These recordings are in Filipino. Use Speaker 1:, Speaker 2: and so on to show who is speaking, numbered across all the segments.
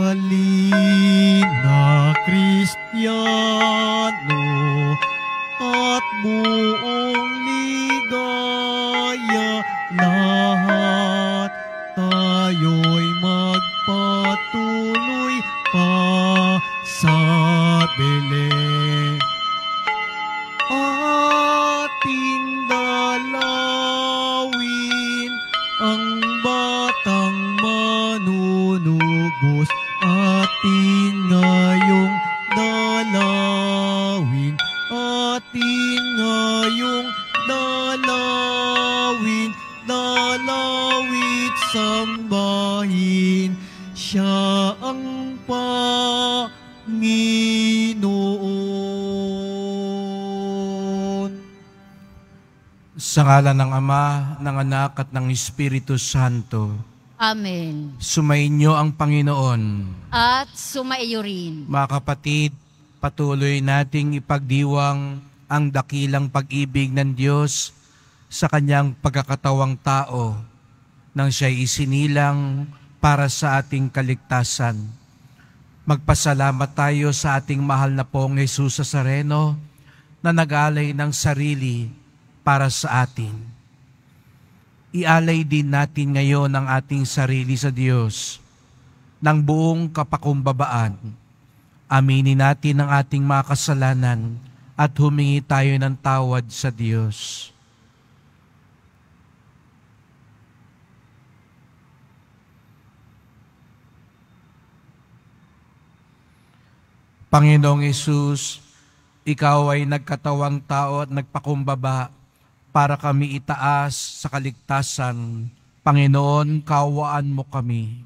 Speaker 1: halina Kristiyano at buong ligaya, lahat tayo'y magpatuloy pa sa Belem. Ating dalawin ang batang manunubos, atin ngayong dalawin, atin ngayong dalawin, dalawit sambahin, siya ang Panginoon.
Speaker 2: Sa ngalan ng Ama, ng Anak at ng Espiritu Santo.
Speaker 3: Amen.
Speaker 2: Sumainyo ang Panginoon.
Speaker 3: At sumaiyo rin.
Speaker 2: Mga kapatid, patuloy nating ipagdiwang ang dakilang pag-ibig ng Diyos sa kanyang pagkakatawang tao nang siya'y isinilang para sa ating kaligtasan. Magpasalamat tayo sa ating mahal na pong Jesus Nazareno na nag-alay ng sarili para sa atin. Ialay din natin ngayon ang ating sarili sa Diyos ng buong kapakumbabaan. Aminin natin ang ating mga kasalanan at humingi tayo ng tawad sa Diyos. Panginoong Hesus, Ikaw ay nagkatawang tao at nagpakumbaba para kami itaas sa kaligtasan. Panginoon, kaawaan mo kami.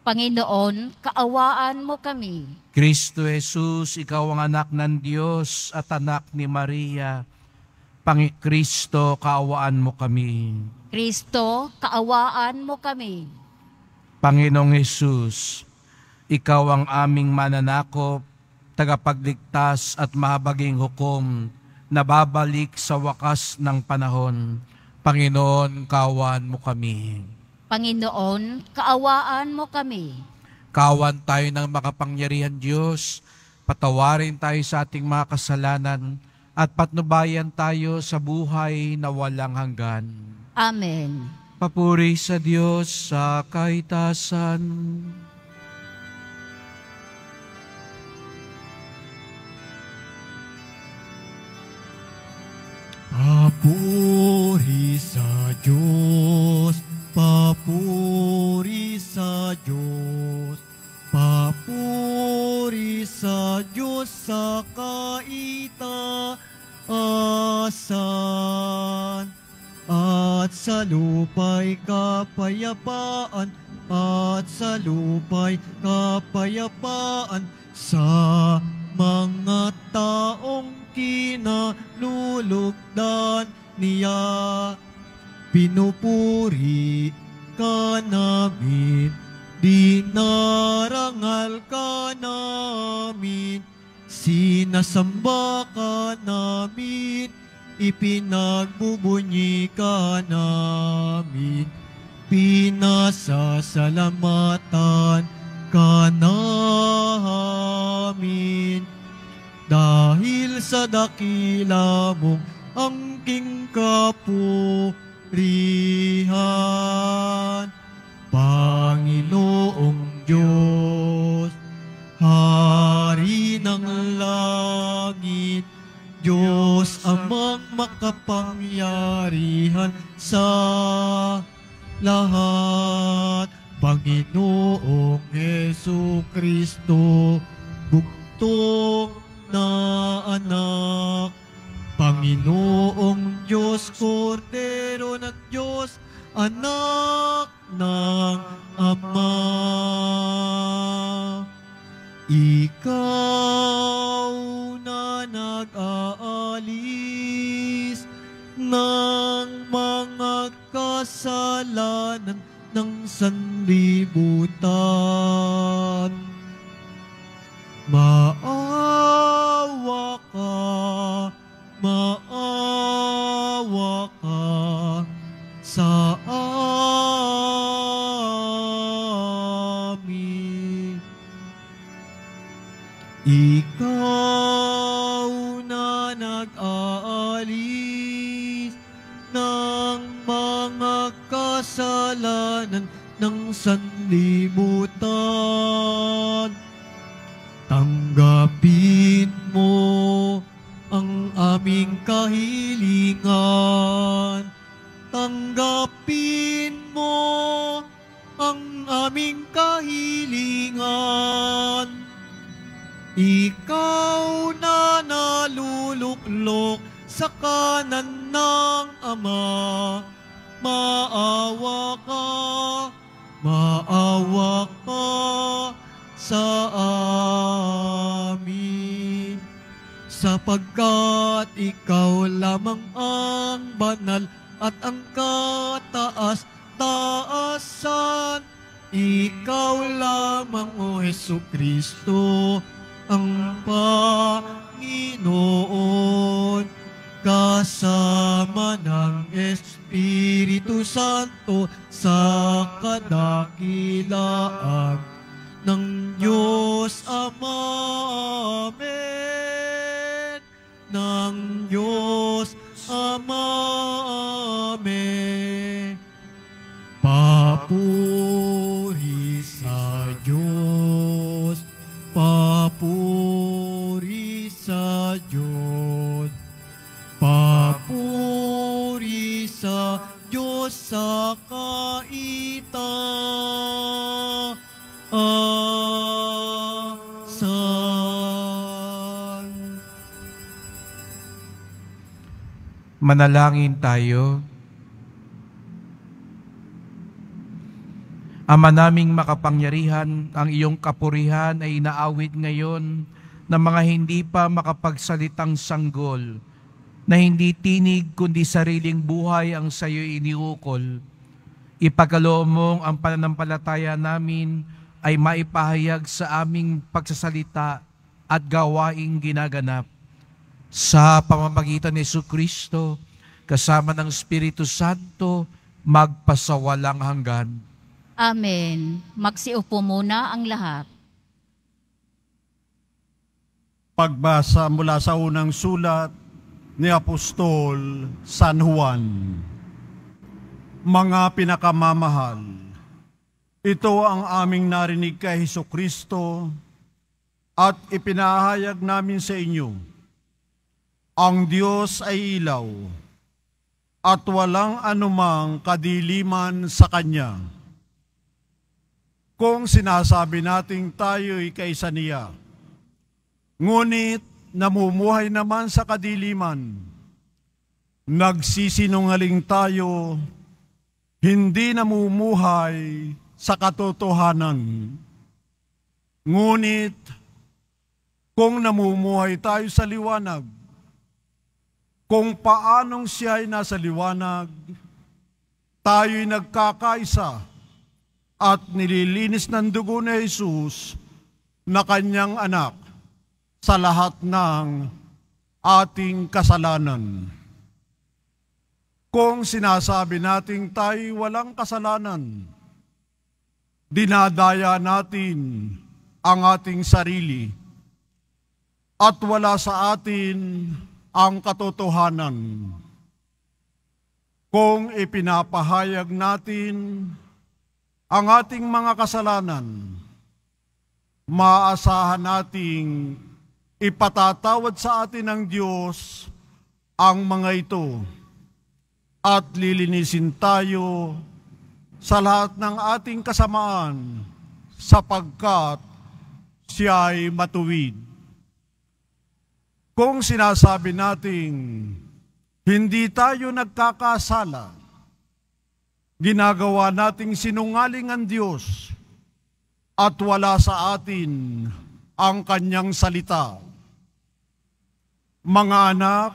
Speaker 3: Panginoon, kaawaan mo kami.
Speaker 2: Kristo Jesus, Ikaw ang anak ng Diyos at anak ni Maria. Kristo, kaawaan mo kami.
Speaker 3: Kristo, kaawaan mo kami.
Speaker 2: Panginoong Jesus, Ikaw ang aming mananakop, tagapagligtas at mahabaging hukom na babalik sa wakas ng panahon. Panginoon, kaawaan mo kami.
Speaker 3: Panginoon, kaawaan mo kami.
Speaker 2: Kaawaan tayo ng makapangyarihan Diyos, patawarin tayo sa ating mga kasalanan, at patnubayan tayo sa buhay na walang hanggan.
Speaker 3: Amen.
Speaker 2: Papuri sa Diyos sa kaitasan.
Speaker 1: Papuri sa Diyos, papuri sa Diyos, papuri sa Diyos sa kaitaasan, at sa lupa'y kapayapaan, at sa lupa'y kapayapaan sa mga taong kinalulugdan niya. Pinupuri ka namin, dinarangal ka namin, sinasamba ka namin, ipinagbubunyi ka namin, pinasasalamatan ka namin. Dahil sa dakila mong angking kapurihan, Panginoong Diyos, Hari ng langit, Diyos amang makapangyarihan sa lahat, Panginoong Jesucristo, buktong na anak, Panginoong Diyos, Kordero ng Diyos, anak ng Ama. Ikaw na nag-aalis ng mga kasalanan ng sanlibutan, maawa ka sa amin. Ikaw na nag-aalis ng mga kasalanan ng sanlibutan. Tanggapin mo ang aming kahilingan. Tanggapin mo ang aming kahilingan. Ikaw na naluluklok sa kanan ng Ama, maawa ka sa amin. Sapagkat ikaw lamang ang banal at ang kataas-taasan. Ikaw lamang, O Hesukristo, ang Panginoon, kasama ng Espiritu Santo sa kadakilaan ng Diyos Ama. Amen. Ng Diyos Ama. Amen. Papuri sa Diyos. Papuri sa Diyos. Papuri sa Diyos sa kaitaasan.
Speaker 2: Manalangin tayo. Ama naming makapangyarihan, ang iyong kapurihan ay inaawit ngayon ng mga hindi pa makapagsalitang sanggol, na hindi tinig kundi sariling buhay ang sa iyo iniukol. Ipagkaloob mong ang pananampalataya namin ay maipahayag sa aming pagsasalita at gawaing ginaganap. Sa pamamagitan ni Jesucristo, kasama ng Espiritu Santo, magpasawalang hanggan.
Speaker 3: Amen. Magsiupo muna ang lahat.
Speaker 4: Pagbasa mula sa unang sulat ni Apostol San Juan. Mga pinakamamahal, ito ang aming narinig kay Jesucristo at ipinahayag namin sa inyo. Ang Diyos ay ilaw at walang anumang kadiliman sa Kanya. Kung sinasabi nating tayo'y kaisa niya, ngunit namumuhay naman sa kadiliman, nagsisinungaling tayo, hindi namumuhay sa katotohanan. Ngunit kung namumuhay tayo sa liwanag, kung paanong siya'y nasa liwanag, tayo'y nagkakaisa at nililinis ng dugo ni Jesus na kanyang anak sa lahat ng ating kasalanan. Kung sinasabi nating tayo walang kasalanan, dinadaya natin ang ating sarili at wala sa atin ang katotohanan. Kung ipinapahayag natin ang ating mga kasalanan, maaasahan nating ipatatawad sa atin ng Diyos ang mga ito at lilinisin tayo sa lahat ng ating kasamaan sapagkat siya'y matuwid. Kung sinasabi nating hindi tayo nagkakasala, ginagawa nating sinungaling ang Diyos at wala sa atin ang kanyang salita. Mga anak,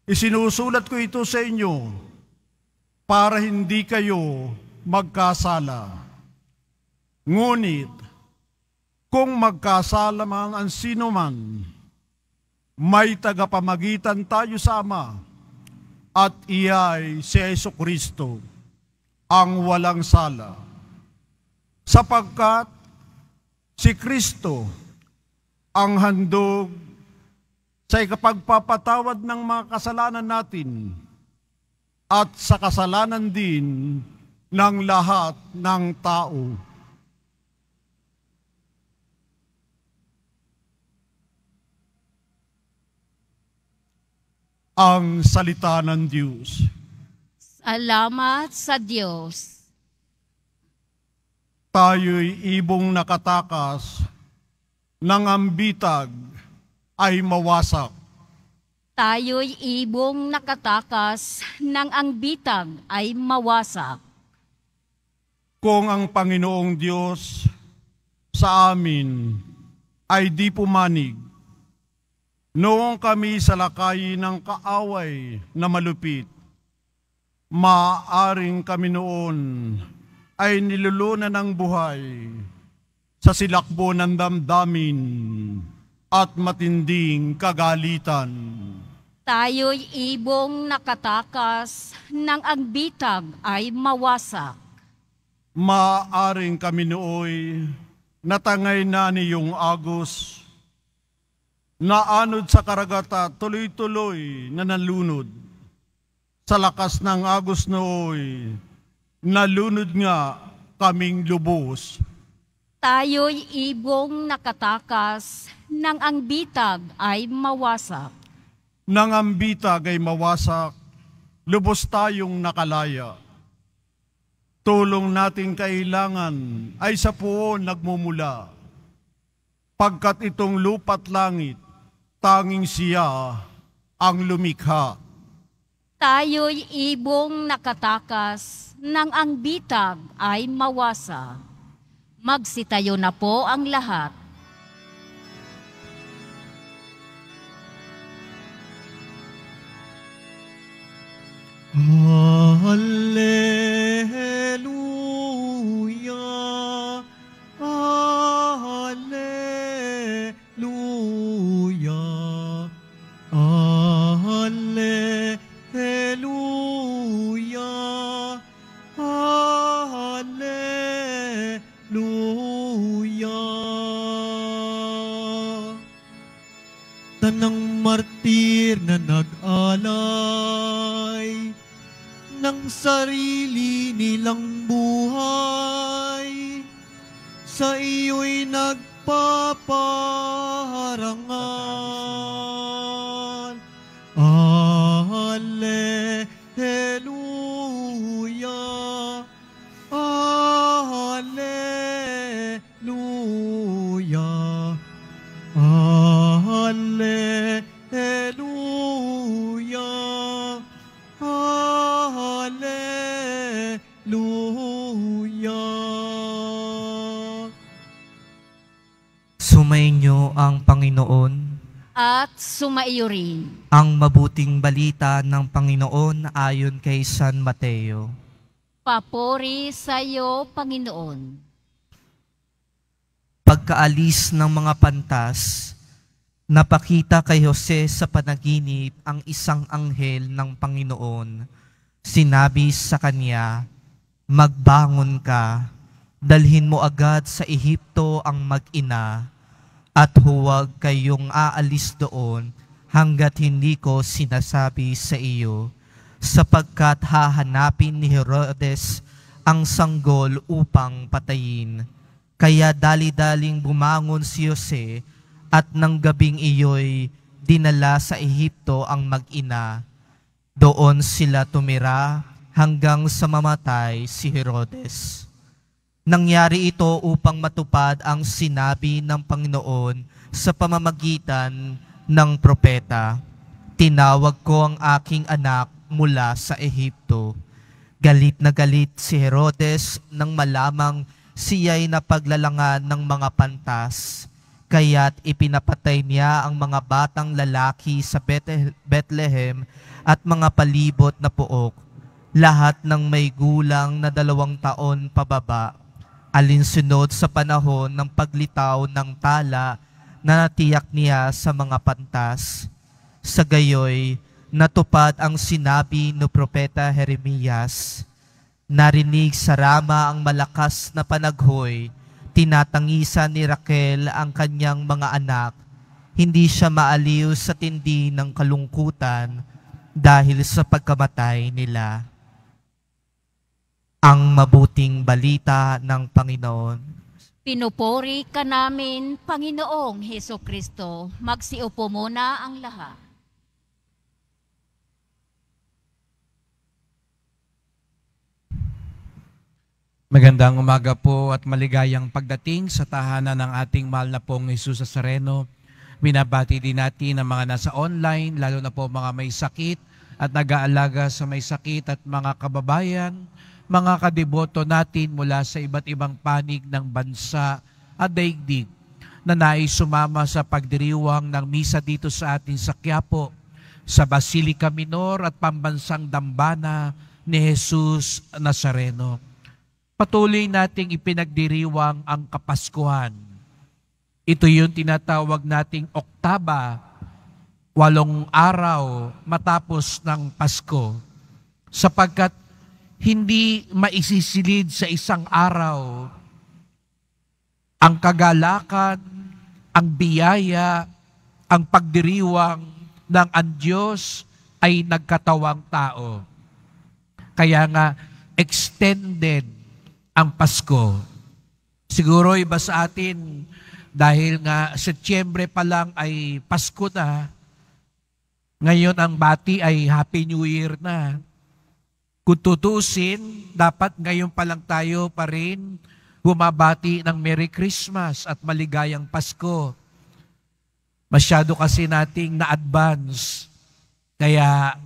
Speaker 4: isinusulat ko ito sa inyo para hindi kayo magkasala. Ngunit, kung magkasala man ang sino man, may tagapamagitan tayo sa Ama, at iya'y si Jesucristo, ang walang sala. Sapagkat si Kristo ang handog sa ikapagpapatawad ng mga kasalanan natin at sa kasalanan din ng lahat ng tao. Ang salita ng Diyos.
Speaker 3: Salamat sa Diyos.
Speaker 4: Tayo'y ibong nakatakas ng ambitag ay mawasak.
Speaker 3: Tayo'y ibong nakatakas ng ang bitag ay mawasak.
Speaker 4: Kung ang Panginoong Diyos sa amin ay di pumanig, noong kami sa lakay ng kaaway na malupit, maaaring kami noon ay nilulunan ng buhay sa silakbo ng damdamin at matinding kagalitan.
Speaker 3: Tayo'y ibong nakatakas ng ang bitag ay mawasak.
Speaker 4: Maaaring kami nooy natangay na niyong agos, naanod sa karagata tuloy-tuloy na nalunod. Sa lakas ng agos nooy, nalunod nga kaming lubos.
Speaker 3: Tayo'y ibong nakatakas ng ang bitag ay mawasak.
Speaker 4: Nang ang bitag ay mawasak, lubos tayong nakalaya. Tulong nating kailangan ay sa puon nagmumula. Pagkat itong lupa't langit, tanging siya ang lumikha.
Speaker 3: Tayo'y ibong nakatakas ng ang bitag ay mawasak. Magsitayo na po ang lahat.
Speaker 1: Hallelujah, Hallelujah, Hallelujah, Hallelujah. Tanang martir na nag-alay ng sarili nilang buhay, sa iyo'y nagpapaharangan. Hallelujah, Hallelujah, Hallelujah, Hallelujah.
Speaker 2: Sumainyo ang Panginoon.
Speaker 3: At sumaiyo rin.
Speaker 2: Ang mabuting balita ng Panginoon ayon kay San Mateo.
Speaker 3: Papuri sa iyo, Panginoon.
Speaker 2: Pagkaalis ng mga pantas, napakita kay Jose sa panaginip ang isang anghel ng Panginoon. Sinabi sa kanya, "Magbangon ka, dalhin mo agad sa Ehipto ang mag-ina, at huwag kayong aalis doon hanggat hindi ko sinasabi sa iyo, sapagkat hahanapin ni Herodes ang sanggol upang patayin." Kaya dali-daling bumangon si Jose, at nang gabing iyo'y dinala sa Ehipto ang mag-ina. Doon sila tumira hanggang sa mamatay si Herodes. Nangyari ito upang matupad ang sinabi ng Panginoon sa pamamagitan ng propeta. "Tinawag ko ang aking anak mula sa Ehipto." Galit na galit si Herodes nang malamang siya'y napaglalangan ng mga pantas, kaya't ipinapatay niya ang mga batang lalaki sa Bethlehem at mga palibot na pook, lahat ng may gulang na 2 taon pababa, alinsunod sa panahon ng paglitaw ng tala na natiyak niya sa mga pantas. Sa gayoy, natupad ang sinabi ni propeta Jeremias. Narinig sa Rama ang malakas na panaghoy, tinatangisan ni Raquel ang kanyang mga anak
Speaker 5: hindi siya maaliw sa tindi ng kalungkutan dahil sa pagkamatay nila. Ang mabuting balita ng Panginoon.
Speaker 3: Pinupuri ka namin, Panginoong Heso Kristo. Magsiupo muna ang lahat.
Speaker 2: Magandang umaga po at maligayang pagdating sa tahanan ng ating mahal na pong Jesus Nazareno. Binabati din natin ang mga nasa online, lalo na po mga may sakit at nag-aalaga sa may sakit at mga kababayan, mga kadeboto natin mula sa iba't ibang panig ng bansa at daigdig na nais sumama sa pagdiriwang ng misa dito sa ating sa Quiapo, sa Basilica Minor at Pambansang Dambana ni Jesus Nazareno. Patuloy nating ipinagdiriwang ang Kapaskuhan. Ito yung tinatawag nating Oktaba, 8 araw matapos ng Pasko. Sapagkat hindi maisisilid sa isang araw ang kagalakan, ang biyaya, ang pagdiriwang ng ang Diyos ay nagkatawang tao. Kaya nga, extended ang Pasko. Siguro iba sa atin, dahil nga Setyembre pa lang ay Pasko na, ngayon ang bati ay Happy New Year na. Kung tutusin, dapat ngayon pa lang tayo pa rin bumabati ng Merry Christmas at maligayang Pasko. Masyado kasi nating na-advance, kaya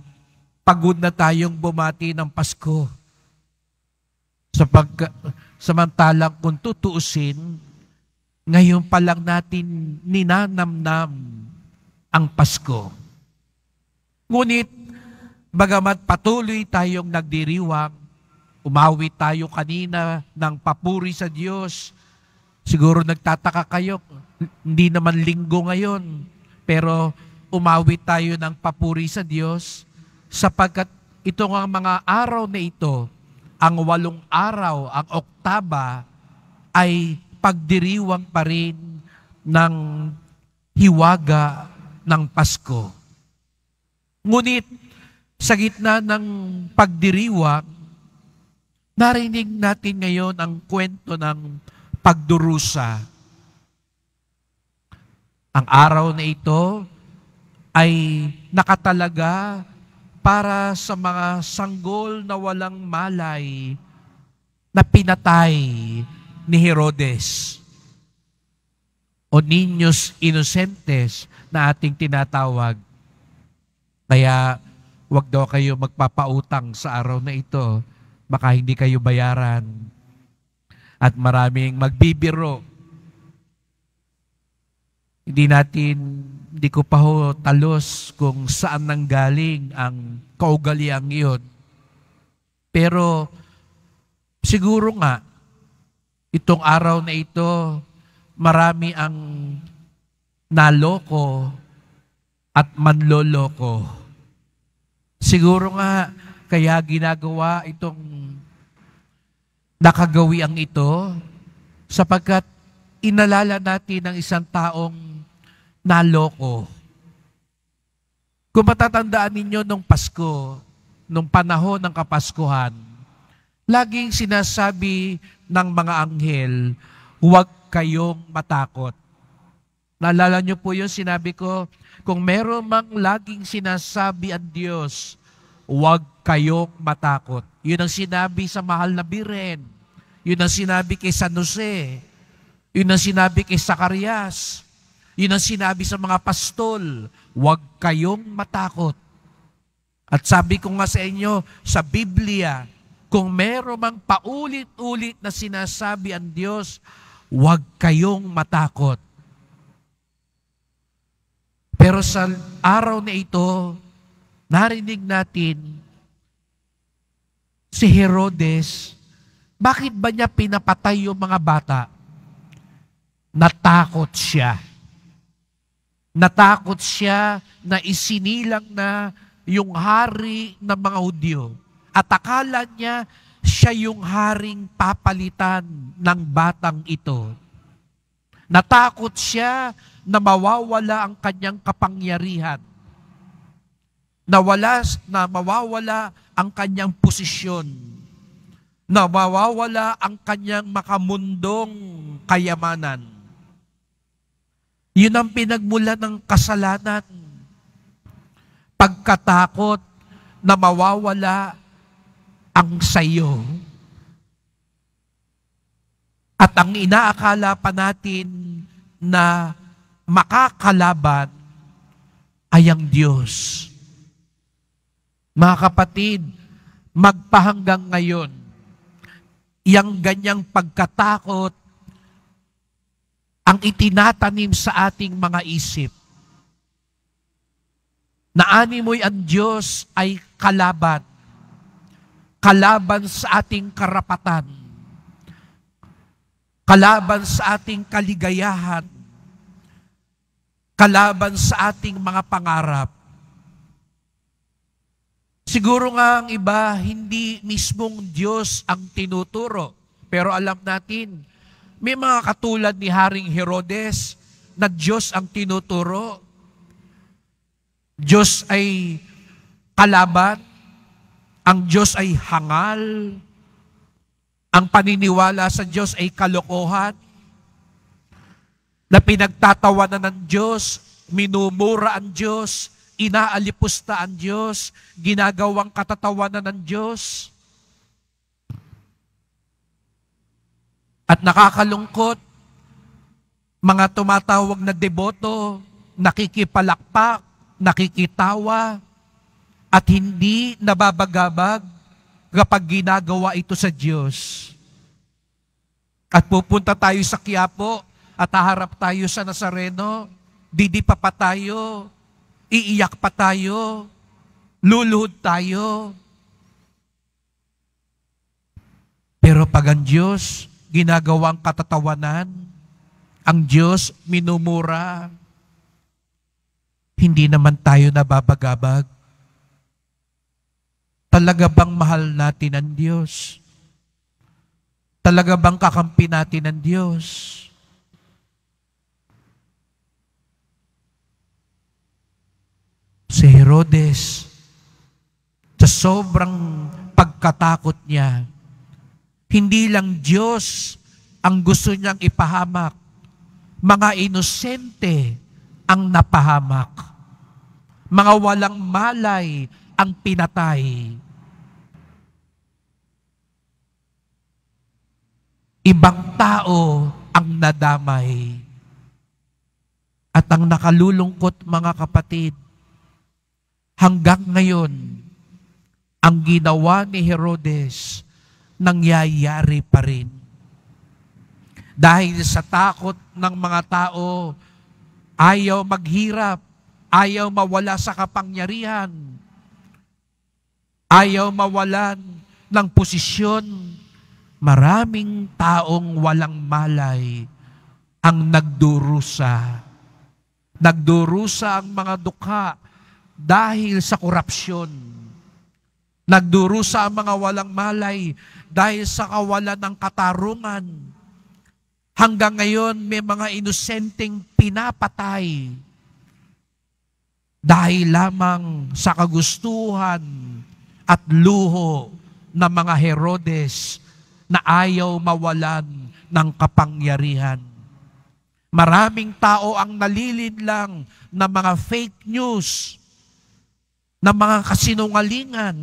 Speaker 2: pagod na tayong bumati ng Pasko. Samantalang kung tutuusin, ngayon pa lang natin ninanamnam ang Pasko. Ngunit, bagamat patuloy tayong nagdiriwang, umawit tayo kanina ng papuri sa Diyos. Siguro nagtataka kayo, hindi naman linggo ngayon, pero umawit tayo ng papuri sa Diyos sapagkat ito nga mga araw na ito, ang 8 araw, ang Oktaba, ay pagdiriwang pa rin ng hiwaga ng Pasko. Ngunit, sa gitna ng pagdiriwang, narinig natin ngayon ang kwento ng pagdurusa. Ang araw na ito ay nakatalaga para sa mga sanggol na walang malay na pinatay ni Herodes o Niños Inocentes na ating tinatawag. Kaya huwag daw kayo magpapautang sa araw na ito, baka hindi kayo bayaran at maraming magbibiro. Hindi ko pa ho talos kung saan nanggaling ang kaugaliang iyon. Pero siguro nga, itong araw na ito, marami ang naloko at manloloko. Siguro nga, kaya ginagawa itong nakagawiang ito, sapagkat inalala natin ang isang taong naloko. Kung matatandaan ninyo nung Pasko, nung panahon ng Kapaskuhan, laging sinasabi ng mga anghel, huwag kayong matakot. Naalala nyo po yun, sinabi ko, kung meron mang laging sinasabi ang Diyos, huwag kayong matakot. Yun ang sinabi sa mahal na Biren. Yun ang sinabi kay San Jose. Yun ang sinabi kay Zacarias. Yun ang sinabi sa mga pastol, huwag kayong matakot. At sabi ko nga sa inyo, sa Biblia, kung meron mang paulit-ulit na sinasabi ang Diyos, huwag kayong matakot. Pero sa araw na ito, narinig natin si Herodes, bakit ba niya pinapatay yung mga bata? Natakot siya. Natakot siya na isinilang na yung hari ng mga Hudyo. At akala niya, siya yung haring papalitan ng batang ito. Natakot siya na mawawala ang kanyang kapangyarihan. Na mawawala ang kanyang posisyon. Na mawawala ang kanyang makamundong kayamanan. Yun ang pinagmula ng kasalanan. Pagkatakot na mawawala ang sayo. At ang inaakala pa natin na makakalaban ay ang Diyos. Mga kapatid, magpahanggang ngayon, yang ganyang pagkatakot ang itinatanim sa ating mga isip. Na animoy ang Diyos ay kalaban. Kalaban sa ating karapatan. Kalaban sa ating kaligayahan. Kalaban sa ating mga pangarap. Siguro nga ang iba, hindi mismong Diyos ang tinuturo. Pero alam natin, may mga katulad ni Haring Herodes na Diyos ang tinuturo. Diyos ay kalaban. Ang Diyos ay hangal. Ang paniniwala sa Diyos ay kalokohan. Na pinagtatawanan ng Diyos, minumura ang Diyos, inaalipusta ang Diyos, ginagawang katatawanan ng Diyos. At nakakalungkot, mga tumatawag na deboto, nakikipalakpak, nakikitawa, at hindi nababagabag kapag ginagawa ito sa Diyos. At pupunta tayo sa Quiapo at haharap tayo sa Nazareno, didipa pa tayo, iiyak pa tayo, luluhod tayo. Pero pag ang Diyos ginagawang katatawanan, ang Diyos minumura, hindi naman tayo nababagabag. Talaga bang mahal natin ang Diyos? Talaga bang kakampi natin ang Diyos? Si Herodes, sa sobrang pagkatakot niya, hindi lang Diyos ang gusto niyang ipahamak, mga inosente ang napahamak, mga walang malay ang pinatay. Ibang tao ang nadamay. At ang nakalulungkot, mga kapatid, hanggang ngayon, ang ginawa ni Herodes, nangyayari pa rin. Dahil sa takot ng mga tao, ayaw maghirap, ayaw mawala sa kapangyarihan, ayaw mawalan ng posisyon, maraming taong walang malay ang nagdurusa. Nagdurusa ang mga dukha dahil sa korupsyon. Nagdurusa ang mga walang malay dahil sa kawalan ng katarungan. Hanggang ngayon, may mga inosenteng pinapatay dahil lamang sa kagustuhan at luho ng mga Herodes na ayaw mawalan ng kapangyarihan. Maraming tao ang nalilinlang ng mga fake news, ng mga kasinungalingan,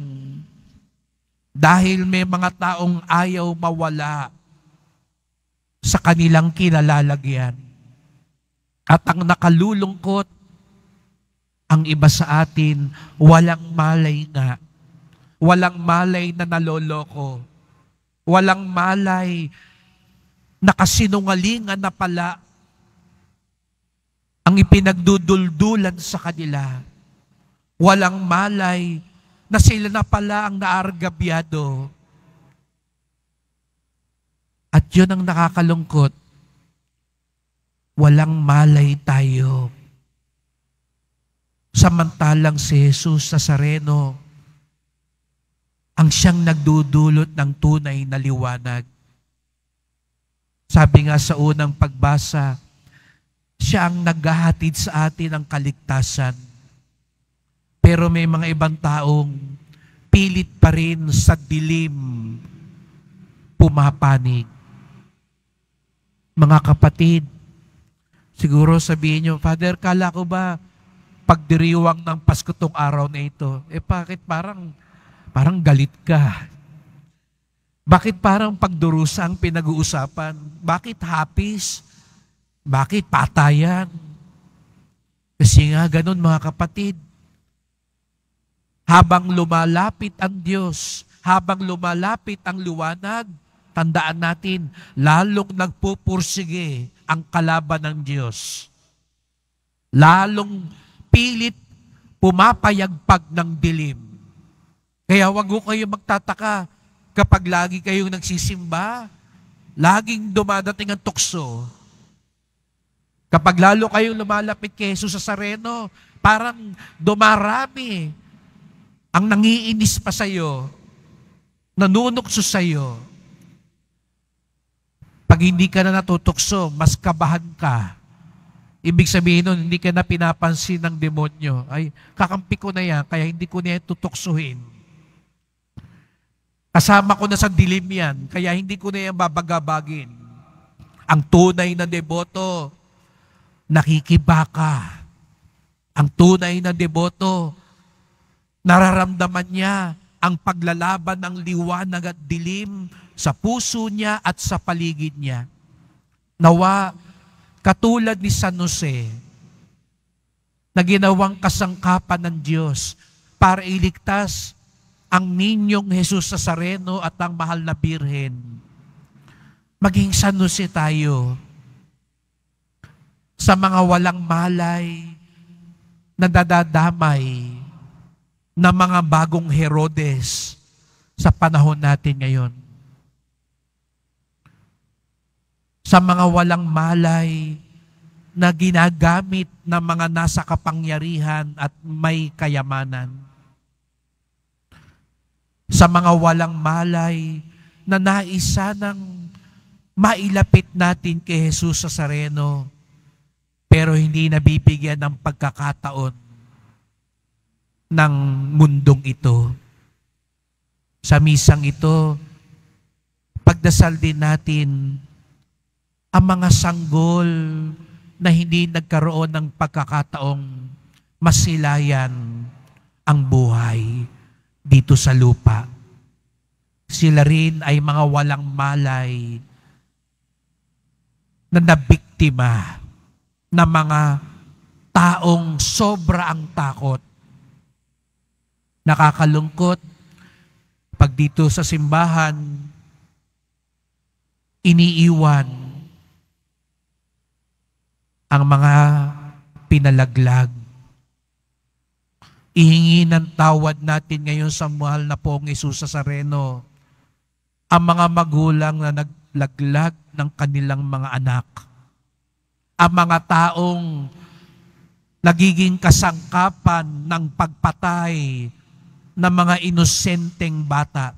Speaker 2: dahil may mga taong ayaw mawala sa kanilang kinalalagyan. At ang nakalulungkot, ang iba sa atin, walang malay nga. Walang malay na naloloko. Walang malay na kasinungalingan na pala ang ipinagduduldulan sa kanila. Walang malay na sila na pala ang naargabyado. At yun ang nakakalungkot. Walang malay tayo. Samantalang si Jesus Nazareno ang siyang nagdudulot ng tunay na liwanag. Sabi nga sa unang pagbasa, Siya ang naghahatid sa atin ng kaligtasan. Pero may mga ibang taong pilit pa rin sa dilim pumapanig. Mga kapatid, siguro sabihin nyo, Father, kala ko ba pagdiriwang ng Pasko tong araw na ito? Bakit parang galit ka? Bakit parang pagdurusa ang pinag-uusapan? Bakit hapis? Bakit patayan? Kasi nga ganun mga kapatid, habang lumalapit ang Diyos, habang lumalapit ang liwanag, tandaan natin, lalong nagpupursige ang kalaban ng Diyos. Lalong pilit pumapayagpag ng dilim. Kaya wag ko kayo magtataka kapag lagi kayong nagsisimba, laging dumadating ang tukso. Kapag lalo kayong lumalapit kay Jesus sa Sareno, parang dumarami ang nangiinis pa sa'yo, nanunukso sa'yo. Pag hindi ka na natutukso, mas kabahan ka. Ibig sabihin nun, hindi ka na pinapansin ng demonyo. Ay, kakampi ko na yan, kaya hindi ko na yan tutuksuhin. Kasama ko na sa dilim yan, kaya hindi ko na yan babagabagin. Ang tunay na deboto, nakikibaka. Ang tunay na deboto, nararamdaman niya ang paglalaban ng liwanag at dilim sa puso niya at sa paligid niya. Nawa, katulad ni San Jose, na ginawang kasangkapan ng Diyos para iligtas ang ninyong Jesus Nazareno at ang mahal na Birhen. Maging San Jose tayo sa mga walang malay na dadadamay na mga bagong Herodes sa panahon natin ngayon. Sa mga walang malay na ginagamit ng mga nasa kapangyarihan at may kayamanan. Sa mga walang malay na naisa ng mailapit natin kay Jesus Nazareno pero hindi nabibigyan ng pagkakataon ng mundong ito. Sa misang ito, pagdasal din natin ang mga sanggol na hindi nagkaroon ng pagkakataong masilayan ang buhay dito sa lupa. Sila rin ay mga walang malay na nabiktima ng mga taong sobra ang takot. Nakakalungkot pag dito sa simbahan, iniiwan ang mga pinalaglag. Ihingi ng tawad natin ngayon sa mahal na pong Jesus Nazareno ang mga magulang na naglaglag ng kanilang mga anak. Ang mga taong nagiging kasangkapan ng pagpatay ng mga inosenteng bata.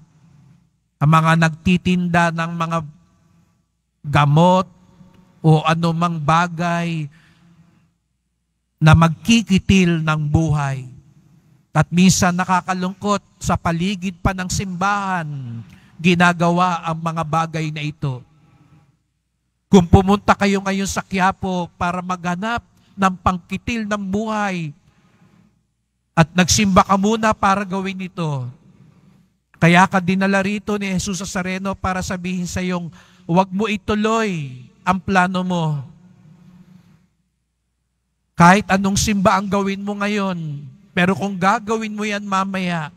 Speaker 2: Ang mga nagtitinda ng mga gamot o anumang bagay na magkikitil ng buhay. At minsan nakakalungkot sa paligid pa ng simbahan, ginagawa ang mga bagay na ito. Kung pumunta kayo ngayon sa Quiapo para maghanap ng pangkitil ng buhay, at nagsimba ka muna para gawin ito. Kaya ka dinala rito ni Jesus Nazareno para sabihin sa iyong, huwag mo ituloy ang plano mo. Kahit anong simba ang gawin mo ngayon, pero kung gagawin mo yan mamaya,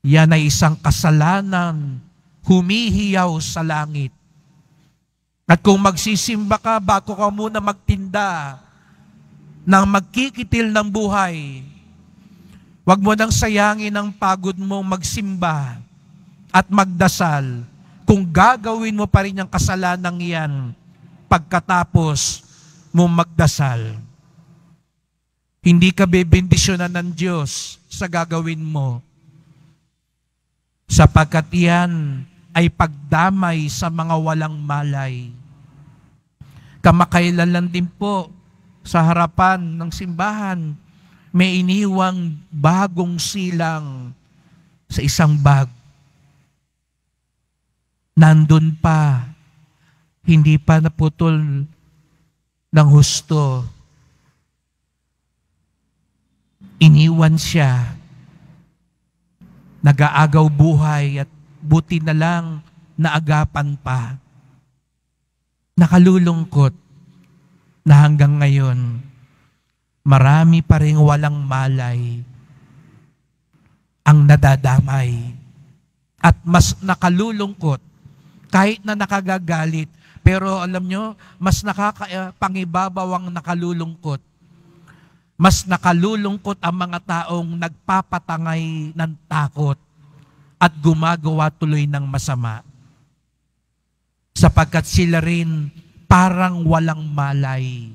Speaker 2: yan ay isang kasalanan humihiyaw sa langit. At kung magsisimba ka, bago ka muna magtinda ng magkikitil ng buhay, huwag mo nang sayangin ang pagod mong magsimba at magdasal kung gagawin mo pa rin ang kasalanan yan pagkatapos mong magdasal. Hindi ka bebendisyonan ng Diyos sa gagawin mo, sapagkat yan ay pagdamay sa mga walang malay. Kamakailan lang din po sa harapan ng simbahan, may iniwang bagong silang sa isang bag. Nandun pa, hindi pa naputol ng husto. Iniwan siya. Nag-aagaw buhay at buti na lang naagapan pa. Nakalulungkot na hanggang ngayon, marami pa rin walang malay ang nadadamay. At mas nakalulungkot, kahit na nakagagalit, pero alam nyo, mas nakakapangibabaw ang nakalulungkot. Mas nakalulungkot ang mga taong nagpapatangay ng takot at gumagawa tuloy ng masama. Sapagkat sila rin parang walang malay.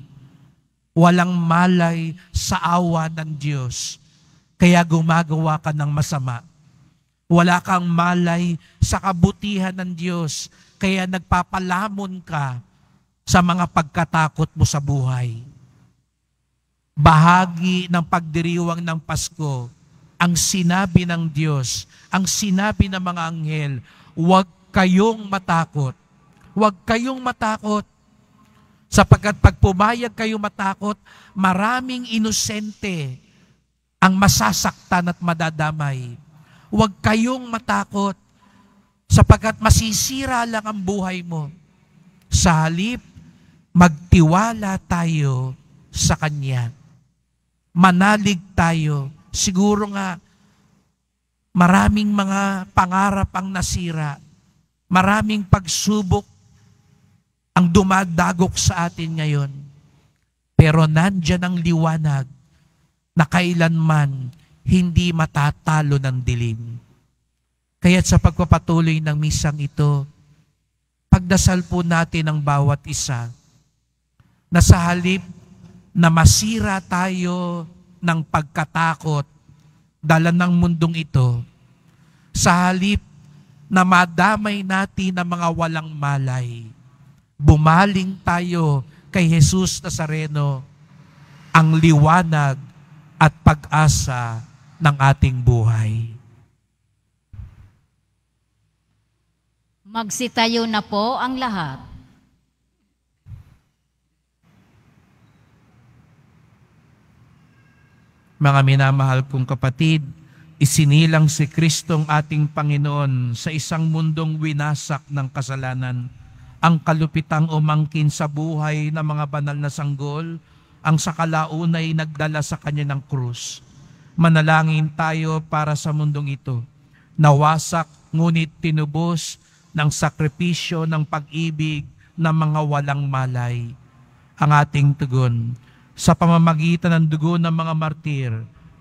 Speaker 2: Walang malay sa awa ng Diyos. Kaya gumagawa ka ng masama. Wala kang malay sa kabutihan ng Diyos. Kaya nagpapalamon ka sa mga pagkatakot mo sa buhay. Bahagi ng pagdiriwang ng Pasko, ang sinabi ng Diyos, ang sinabi ng mga anghel, huwag kayong matakot. Huwag kayong matakot. Sapagkat pag pumayag kayo matakot, maraming inosente ang masasaktan at madadamay. Huwag kayong matakot. Sapagkat masisira lang ang buhay mo. Sa halip, magtiwala tayo sa Kanya. Manalig tayo. Siguro nga, maraming mga pangarap ang nasira. Maraming pagsubok ang dumadagok sa atin ngayon. Pero nandyan ang liwanag na kailanman hindi matatalo ng dilim. Kaya't sa pagpapatuloy ng misang ito, pagdasal po natin ang bawat isa na sa halip na masira tayo ng pagkatakot dala ng mundong ito, sa halip na madamay natin ang mga walang malay, bumaling tayo kay Jesus Nazareno, ang liwanag at pag-asa ng ating buhay.
Speaker 3: Magsitayo na po ang lahat.
Speaker 2: Mga minamahal kong kapatid, isinilang si Kristong ating Panginoon sa isang mundong winasak ng kasalanan. Ang kalupitang umangkin sa buhay ng mga banal na sanggol, ang sa kalaunay nagdala sa Kanya ng krus. Manalangin tayo para sa mundong ito. Nawasak ngunit tinubos ng sakripisyo ng pag-ibig ng mga walang malay. Ang ating tugon, sa pamamagitan ng dugo ng mga martir,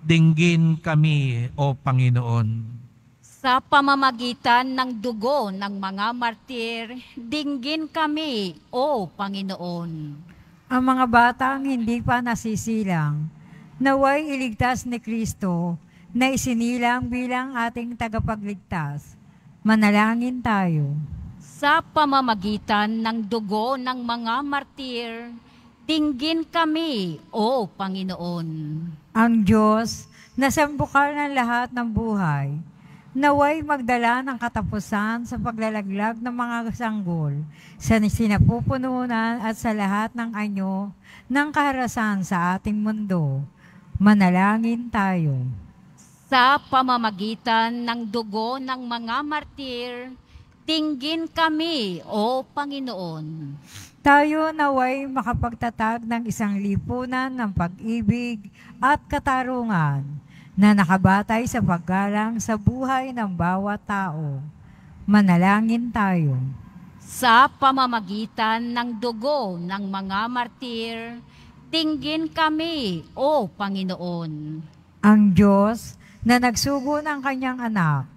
Speaker 2: dinggin kami, O Panginoon.
Speaker 3: Sa pamamagitan ng dugo ng mga martir, dinggin kami, O Panginoon.
Speaker 6: Ang mga batang hindi pa nasisilang, naway iligtas ni Kristo na isinilang bilang ating tagapagligtas. Manalangin tayo.
Speaker 3: Sa pamamagitan ng dugo ng mga martir, dinggin kami, O Panginoon.
Speaker 6: Ang Diyos na sambukal ng lahat ng buhay, naway magdala ng katapusan sa paglalaglag ng mga sanggol, sa sinapupununan at sa lahat ng anyo ng kaharasan sa ating mundo. Manalangin tayo.
Speaker 3: Sa pamamagitan ng dugo ng mga martir, dinggin kami, O Panginoon.
Speaker 6: Tayo naway makapagtatag ng isang lipunan ng pag-ibig at katarungan na nakabatay sa paggalang sa buhay ng bawat tao. Manalangin tayo.
Speaker 3: Sa pamamagitan ng dugo ng mga martir, dinggin kami, O Panginoon.
Speaker 6: Ang Diyos na nagsugo ng kanyang anak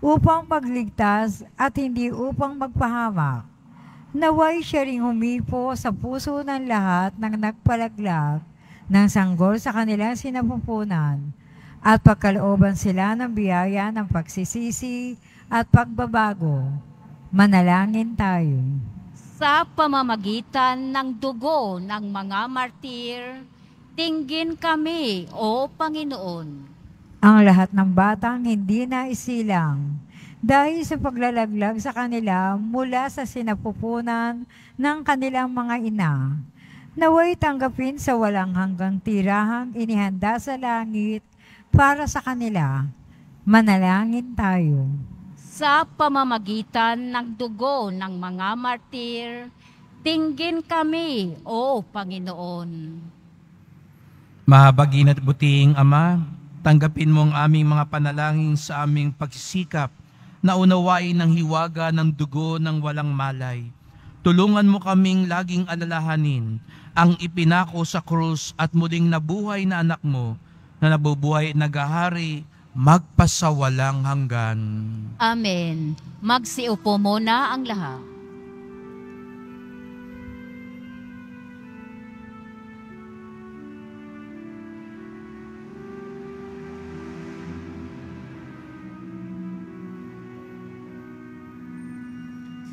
Speaker 6: upang magligtas at hindi upang magpahamak, naway siya ring humipo sa puso ng lahat ng nagpalaglag ng sanggol sa kanilang sinapupunan at pagkalooban sila ng biyaya ng pagsisisi at pagbabago. Manalangin tayo.
Speaker 3: Sa Sa pamamagitan ng dugo ng mga martir, tinggin kami, O Panginoon.
Speaker 6: Ang lahat ng batang hindi na isilang dahil sa paglalaglag sa kanila mula sa sinapupunan ng kanilang mga ina, naway tanggapin sa walang hanggang tirahang inihanda sa langit para sa kanila. Manalangin tayo.
Speaker 3: Sa pamamagitan ng dugo ng mga martir, tinggin kami, O Panginoon.
Speaker 2: Mahabagin at buting Ama, tanggapin mo ang aming mga panalangin sa aming pagsisikap na unawain ng hiwaga ng dugo ng walang malay. Tulungan mo kaming laging alalahanin ang ipinako sa krus at muling nabuhay na anak mo na nabubuhay at nagahari magpasawalang hanggan.
Speaker 3: Amen. Magsiupo muna ang lahat.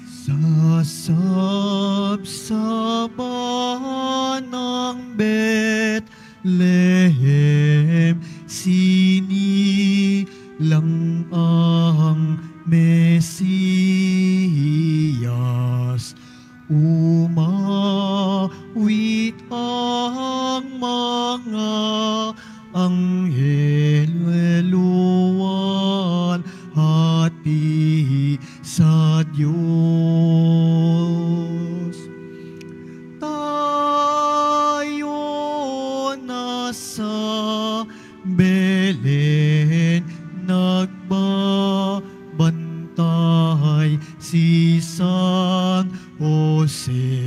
Speaker 1: Sasabsaban ng Bethlehem, sinilang ang Mesiyas. Umawit ang mga anghel, luwan hati sa Diyos. Tayo nasa Belen, nagbabantay si San Jose.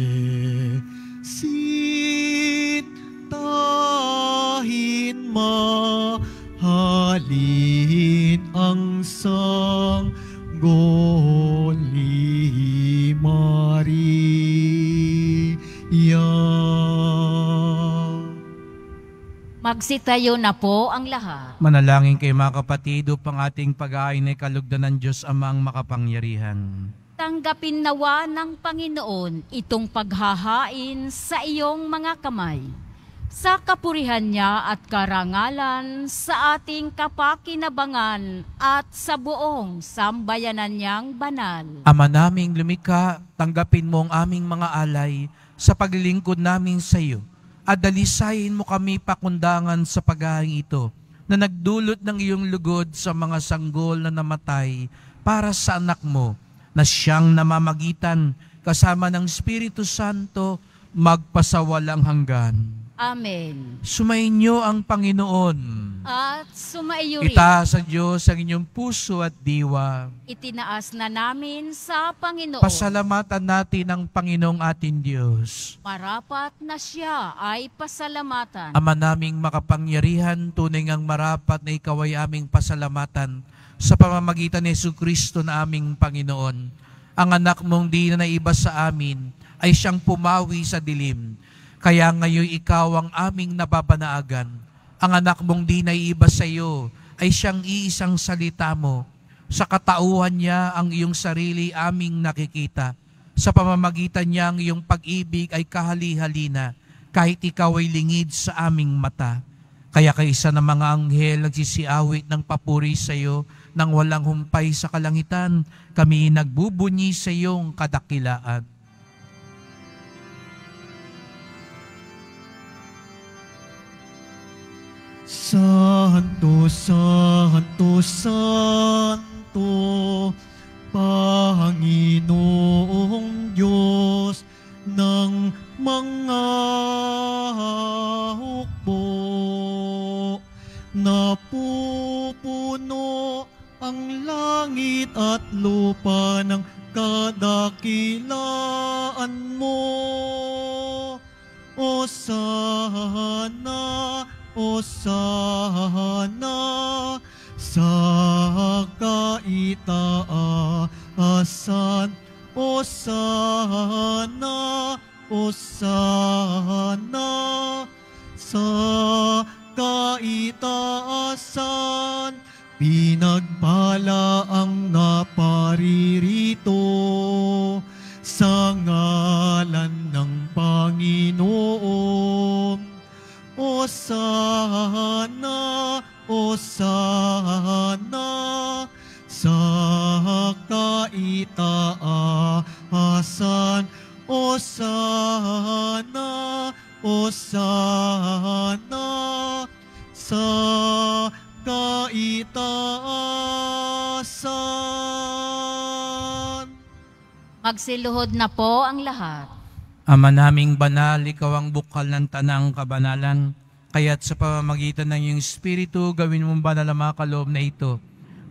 Speaker 1: Sintahin mahalin ang sanggol ni Maria.
Speaker 3: Magsitayo na po ang lahat.
Speaker 2: Manalangin kayo mga kapatid upang ating pag-aayin ay kalugdan ng Diyos Amang makapangyarihan.
Speaker 3: Tanggapin nawa ng Panginoon itong paghahain sa iyong mga kamay, sa kapurihan niya at karangalan sa ating kapakinabangan at sa buong sambayanan niyang banal.
Speaker 2: Ama naming lumikha, tanggapin mo ang aming mga alay sa paglilingkod namin sa iyo at dalisayin mo kami pakundangan sa paghahain ito na nagdulot ng iyong lugod sa mga sanggol na namatay para sa anak mo na siyang namamagitan kasama ng Espiritu Santo magpasawalang hanggan.
Speaker 3: Amen.
Speaker 2: Sumainyo ang Panginoon.
Speaker 3: At sumaiyo rin.
Speaker 2: Itaas sa Diyos ang inyong puso at diwa.
Speaker 3: Itinaas na namin sa Panginoon.
Speaker 2: Pasalamatan natin ang Panginoong ating Diyos.
Speaker 3: Marapat na siya ay pasalamatan.
Speaker 2: Ama naming makapangyarihan, tunay ngang marapat na ikaw ay aming pasalamatan sa pamamagitan ni Jesucristo na aming Panginoon. Ang anak mong di na naiba sa amin ay siyang pumawi sa dilim. Kaya ngayon ikaw ang aming nababanaagan. Ang anak mong di naiiba sa iyo ay siyang iisang salita mo. Sa katauhan niya ang iyong sarili aming nakikita. Sa pamamagitan niya ang iyong pag-ibig ay kahali-halina kahit ikaw ay lingid sa aming mata. Kaya kaisa ng mga anghel nagsisiawit ng papuri sa iyo nang walang humpay sa kalangitan, kami nagbubunyi sa iyong kadakilaan.
Speaker 1: Santo, Santo, Santo, Panginoong Diyos ng mga hukbo. Napupuno ang langit at lupa ng kadakilaan mo. Hosana, Hosana sa kaitaasan. Hosana, Hosana sa kaitaasan. Pinagpala ang naparirito sa ngalan ngalan ng Panginoon. Osana, Osana, sa kaitaasan. Osana, Osana, sa kaitaasan.
Speaker 3: Magsiluhod na po ang lahat.
Speaker 2: Ama naming banal, ikaw ang bukal ng tanang kabanalan, kaya't sa pamamagitan ng iyong Espiritu, gawin mong banal ang mga kaloob na ito,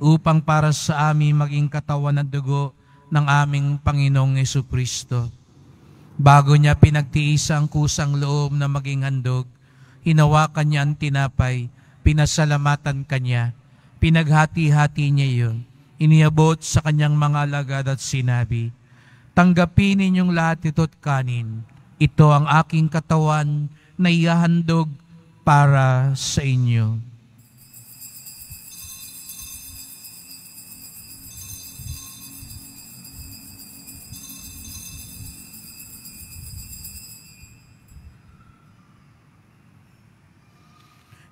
Speaker 2: upang para sa amin maging katawan at dugo ng aming Panginoong Jesucristo. Bago niya pinagtiis ang kusang loob na maging handog, hinawakan niya ang tinapay, pinasalamatan kanya, pinaghati-hati niya iyon, iniabot sa kanyang mga alagad at sinabi, tanggapin ninyong lahat ito't kanin. Ito ang aking katawan na ihahandog para sa inyo.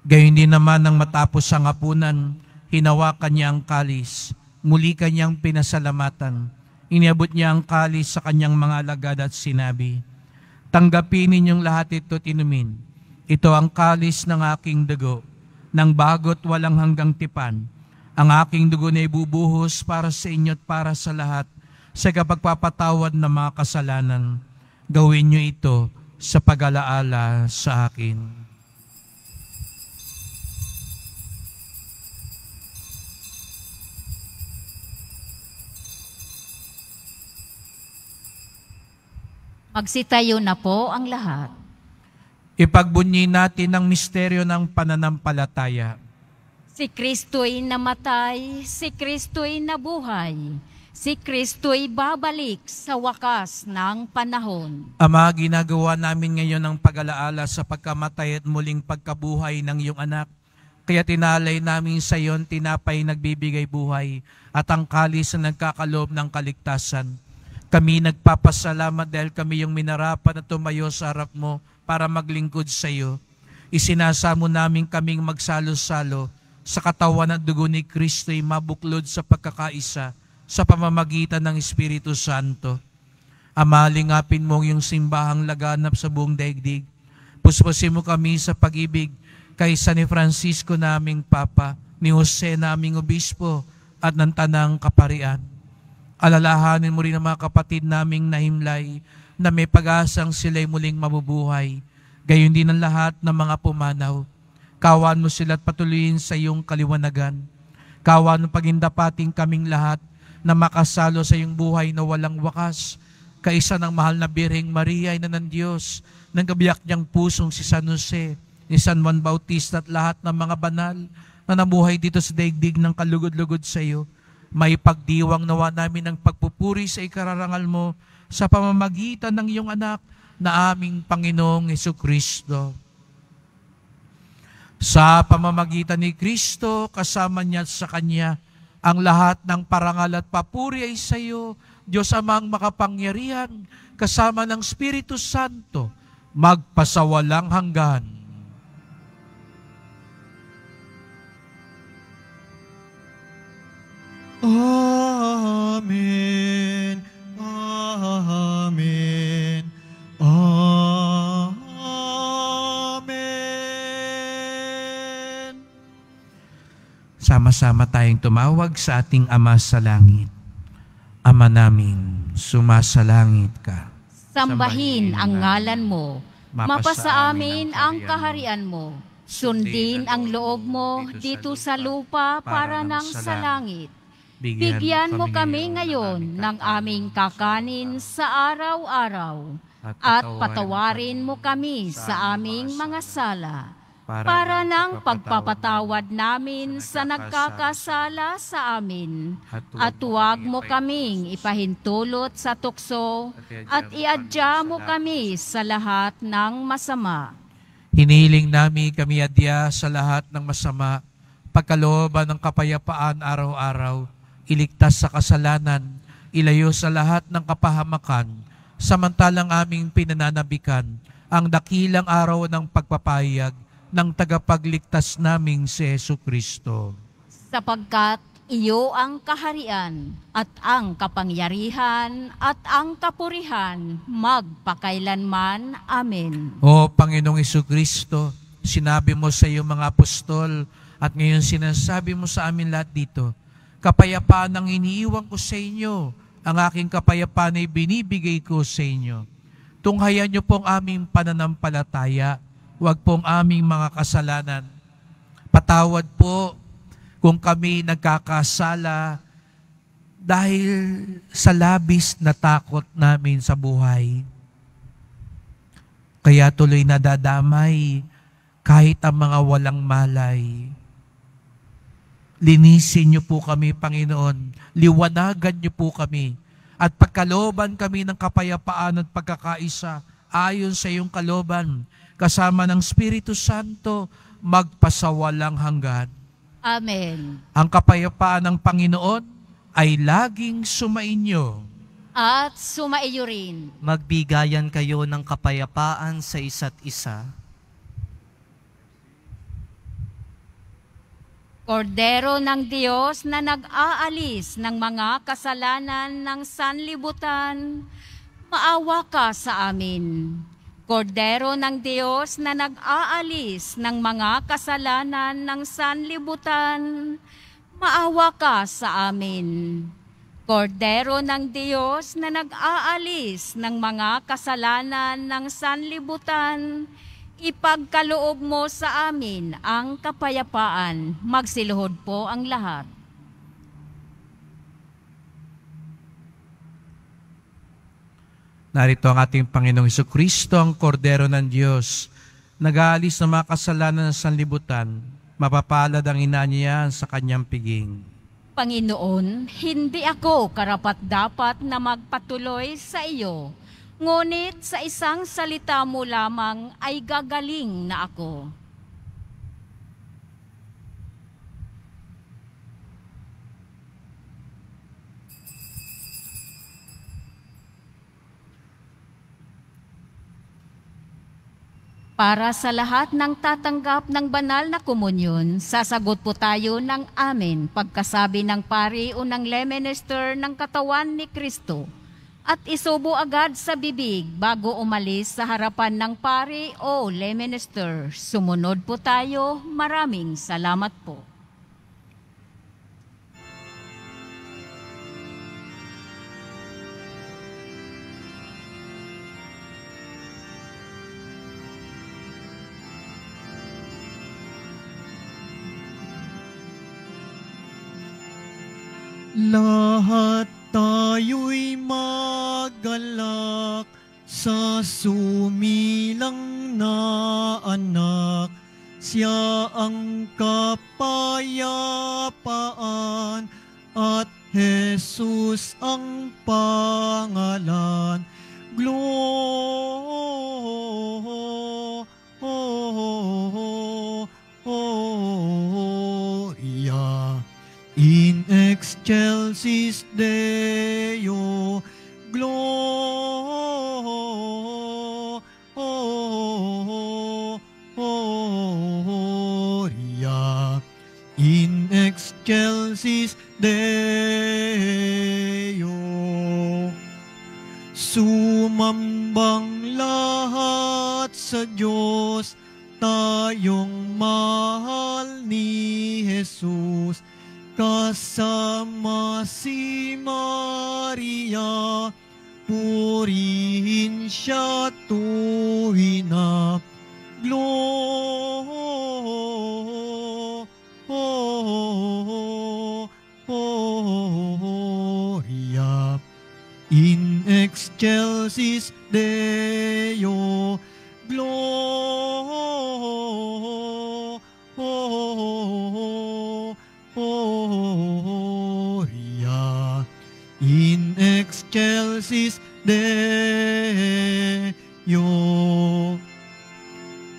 Speaker 2: Gayon din naman nang matapos ang hapunan, hinawakan niya ang kalis, muli kanyang pinasalamatan. Iniabot niya ang kalis sa kanyang mga alagad at sinabi, tanggapin ninyong lahat ito at inumin. Ito ang kalis ng aking dugo, ng bago't walang hanggang tipan. Ang aking dugo na ibubuhos para sa inyo at para sa lahat sa kapagpapatawad ng mga kasalanan. Gawin niyo ito sa pag-alaala sa akin.
Speaker 3: Magsitayo na po ang lahat.
Speaker 2: Ipagbunyi natin ang misteryo ng pananampalataya.
Speaker 3: Si Kristo'y namatay, si Kristo'y nabuhay, si Kristo'y babalik sa wakas ng panahon.
Speaker 2: Ama, ginagawa namin ngayon ang pag-alaala sa pagkamatay at muling pagkabuhay ng iyong anak. Kaya tinalay namin sa iyon tinapay nagbibigay buhay at ang kalis na nagkakaloob ng kaligtasan. Kami nagpapasalamat dahil kami yung minarapan at tumayo sa harap mo para maglingkod sa iyo. Isinasamo namin kaming magsalo-salo sa katawan at dugo ni Kristo'y mabuklod sa pagkakaisa sa pamamagitan ng Espiritu Santo. Ama, lingapin mo yung simbahang laganap sa buong daigdig. Puspusin mo kami sa pag-ibig kay San Francisco naming Papa, ni Jose naming Obispo at ng Tanang Kaparian. Alalahanin mo rin ang mga kapatid naming nahimlay na may pag-asang sila'y muling mabubuhay. Gayon din ang lahat ng mga pumanaw. Kawan mo sila at patuloyin sa iyong kaliwanagan. Kawan mo pagindapating kaming lahat na makasalo sa iyong buhay na walang wakas. Kaisa ng mahal na Birheng Maria, ina ng Diyos, ng kabiyak niyang pusong si San Jose, ni San Juan Bautista at lahat ng mga banal na namuhay dito sa daigdig ng kalugod-lugod sa iyo. May pagdiwang nawa namin ng pagpupuri sa ikararangal mo sa pamamagitan ng iyong anak na aming Panginoong Jesucristo. Sa pamamagitan ni Kristo, kasama niya at sa Kanya, ang lahat ng parangal at papuri ay sa iyo, Diyos Amang makapangyarihan, kasama ng Espiritu Santo, magpasawalang hanggan.
Speaker 1: Amen. Amen. Amen.
Speaker 2: Sama-sama tayong tumawag sa ating Ama sa Langit. Ama namin, sumasalangit ka.
Speaker 3: Sambahin ang ngalan mo, mapasa amin ang kaharian mo. Sundin ang loob mo dito sa lupa para nang sa langit. Bigyan mo kami ngayon ng aming kakanin sa araw-araw at patawarin mo kami sa aming mga sala para nang pagpapatawad namin sa nagkakasala sa amin. At huwag mo kaming ipahintulot sa tukso at iadya mo kami sa lahat ng masama.
Speaker 2: Hinihiling namin kami adya sa lahat ng masama, pagkalooban ng kapayapaan araw-araw, iligtas sa kasalanan, ilayo sa lahat ng kapahamakan, samantalang aming pinananabikan ang dakilang araw ng pagpapahayag ng tagapagligtas naming si Jesucristo.
Speaker 3: Sapagkat iyo ang kaharian at ang kapangyarihan at ang kapurihan magpakailanman. Amen.
Speaker 2: O Panginoong Jesucristo, sinabi mo sa iyong mga apostol at ngayon sinasabi mo sa amin lahat dito, kapayapaan ang iniiwan ko sa inyo, ang aking kapayapaan ay binibigay ko sa inyo. Tunghayan niyo pong aming pananampalataya, huwag pong aming mga kasalanan. Patawad po kung kami nagkakasala dahil sa labis na takot namin sa buhay. Kaya tuloy nadadamay kahit ang mga walang malay. Linisin niyo po kami, Panginoon. Liwanagan niyo po kami. At pagkalooban kami ng kapayapaan at pagkakaisa ayon sa iyong kalooban, kasama ng Espiritu Santo, magpasawalang hanggan.
Speaker 3: Amen.
Speaker 2: Ang kapayapaan ng Panginoon ay laging sumainyo.
Speaker 3: At sumaiyo rin.
Speaker 5: Magbigayan kayo ng kapayapaan sa isa't isa.
Speaker 3: Kordero ng Diyos na nag-aalis ng mga kasalanan ng sanlibutan, maawa ka sa amin. Kordero ng Diyos na nag-aalis ng mga kasalanan ng sanlibutan, maawa ka sa amin. Kordero ng Diyos na nag-aalis ng mga kasalanan ng sanlibutan, ipagkaloob mo sa amin ang kapayapaan. Magsiluhod po ang lahat.
Speaker 2: Narito ang ating Panginoong Jesucristo, ang Kordero ng Diyos, nag-aalis ng mga kasalanan ng sanlibutan, mapapalad ang ina niya sa kanyang piging.
Speaker 3: Panginoon, hindi ako karapat-dapat na magpatuloy sa iyo, ngunit sa isang salita mo lamang ay gagaling na ako. Para sa lahat ng tatanggap ng banal na komunyon, sasagot po tayo ng amen pagkasabi ng pari o ng lay minister ng katawan ni Kristo at isubo agad sa bibig bago umalis sa harapan ng pari o lay minister. Sumunod po tayo. Maraming salamat po.
Speaker 1: Lahat tayo'y magalak sa sumilang na anak. Siya ang kapayapaan at Jesus ang pangalan. Gloria in excelsis Deo. Gloria in excelsis Deo. Sumambang lahat sa Diyos, tayong mahal ni Jesus. Kasama si Maria, purihin siya tuwina. Gloria in excelsis Deo. Gloria in excelsis Deo.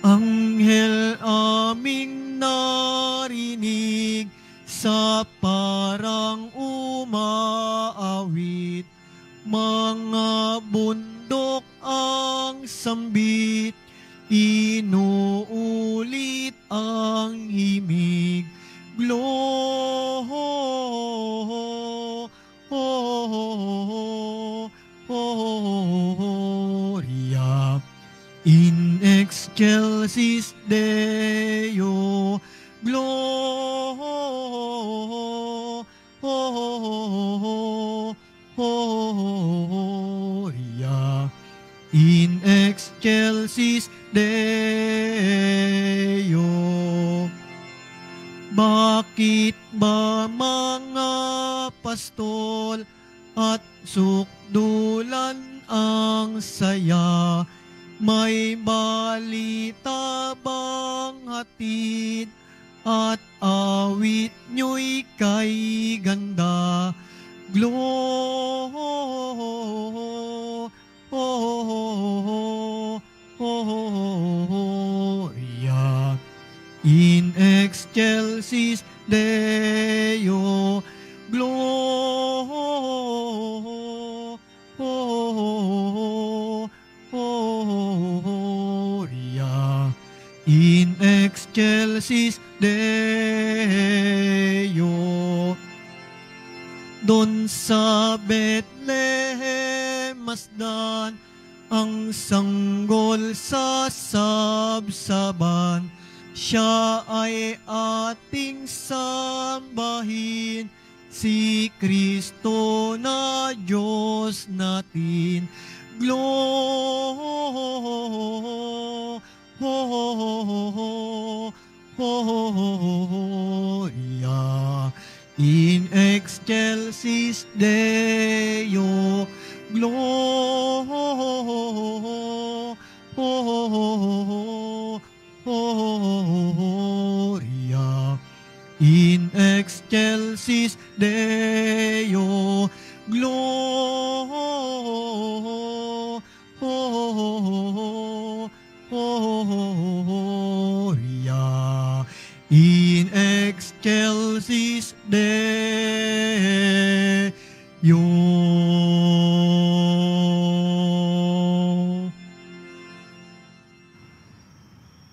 Speaker 1: Anghel aming narinig sa parang umaawit, mga bundok sambit, inuulit ang himig. Gloria in excelsis Deo. Gloria in excelsis Deo. Bakit ba mga pastol at sukdulan ang saya? May balita bang hatid at awit nyo'y kay ganda? Gloria in excelsis Deo. Gloria in excelsis Deo. Doon sa Bethlehem masdan, ang sanggol sa sabsaban. Siya ay ating sambahin, si Kristo na Diyos natin. Gloria in excelsis Deo. Gloria in excelsis Deo. Gloria in excelsis Deo.